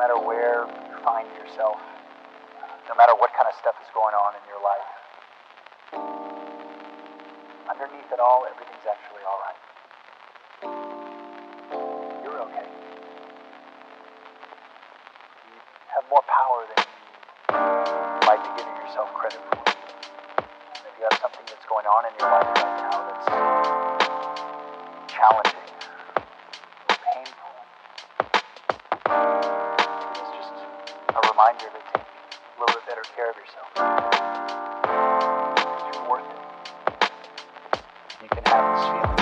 matter where you find yourself, no matter what kind of stuff is going on in your life, underneath it all, everything's actually all right. You're okay. You have more power than you might be giving yourself credit for. And if you have something that's going on in your life right now that's challenging or painful, it's just a reminder to take a little bit better care of yourself. Because you're worth it. You can have this feeling.